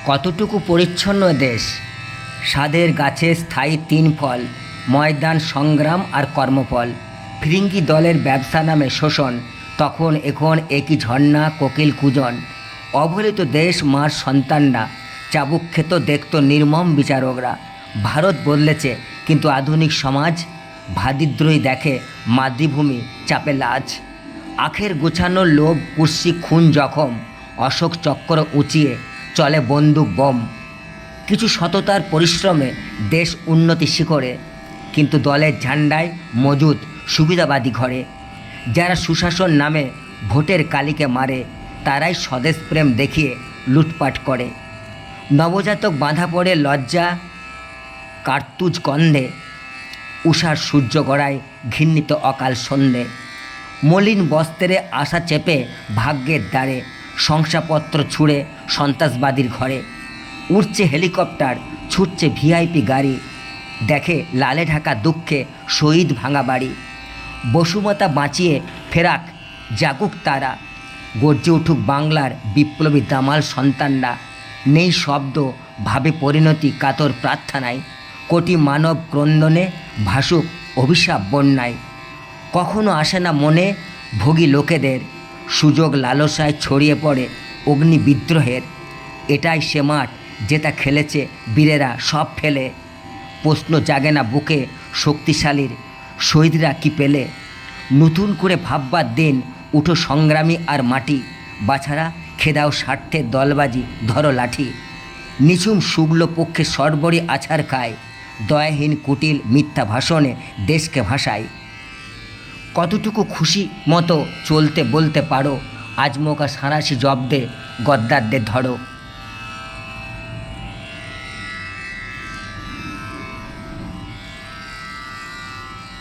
কতটুকু পরিচ্ছন্ন দেশ, স্বাদের গাছে স্থায়ী তিন ফল, ময়দান সংগ্রাম আর কর্মফল। ফিরিঙ্গি দলের ব্যবসা নামে শোষণ, তখন এখন একই ঝর্ণা কোকিল কুজন। অবহেলিত দেশ মার সন্তানরা, চাবুক খেত দেখত নির্মম বিচারকরা। ভারত বদলেছে কিন্তু আধুনিক সমাজ ভাদিদ্রোহী দেখে, মাতৃভূমি চাপে লাজ। আখের গোছানো লোভ, কুর্সি খুন জখম, অশোক চক্র উঁচিয়ে চলে বন্দুক বম। কিছু সততার পরিশ্রমে দেশ উন্নতি শিখরে, কিন্তু দলের ঝান্ডায় মজুদ সুবিধাবাদী ঘরে। যারা সুশাসন নামে ভোটের কালিকে মারে, তারাই স্বদেশপ্রেম দেখিয়ে লুটপাট করে। নবজাতক বাঁধা পড়ে লজ্জা কার্তুজ গন্ধে, উষার সূর্য গড়ায় ঘৃণিত অকাল সন্ধে। মলিন বস্ত্রে আশা চেপে ভাগ্যের দ্বারে, শংসাপত্র ছুঁড়ে সন্ত্রাসবাদীর ঘরে। উড়ছে হেলিকপ্টার, ছুটছে ভিআইপি গাড়ি, দেখে লালে ঢাকা দুঃখে শহীদ ভাঙা বাড়ি। বসুমতা বাঁচিয়ে ফেরাক, জাগুক তারা, গর্জে উঠুক বাংলার বিপ্লবী দামাল সন্তানরা। নেই শব্দ, ভাবে পরিণতি কাতর প্রার্থনায়, কোটি মানব ক্রন্দনে ভাসুক অভিশাপ বন্যায়। কখনো আসে না মনে ভোগী লোকেদের, সুযোগ লালসায় ছড়িয়ে পড়ে অগ্নি বিদ্রোহের। এটাই সে মাঠ যেটা খেলেছে বীরেরা সব ফেলে। প্রশ্ন জাগে না বুকে শক্তিশালীর, শহীদরা কি পেলে? নতুন করে ভাববার দিন, উঠো সংগ্রামী আর মাটি। বাছারা খেদাও স্বার্থের দলবাজি, ধরো লাঠি। নিঝুম শুক্ল পক্ষে সর্বরই আছাড় খায়, দয়াহীন কুটিল মিথ্যা ভাষণে দেশকে ভাসায়। কতটুকু খুশি মতো চলতে বলতে পারো, আজমকা সাঁড়াশি জব্দে গদ্দারদের ধরো।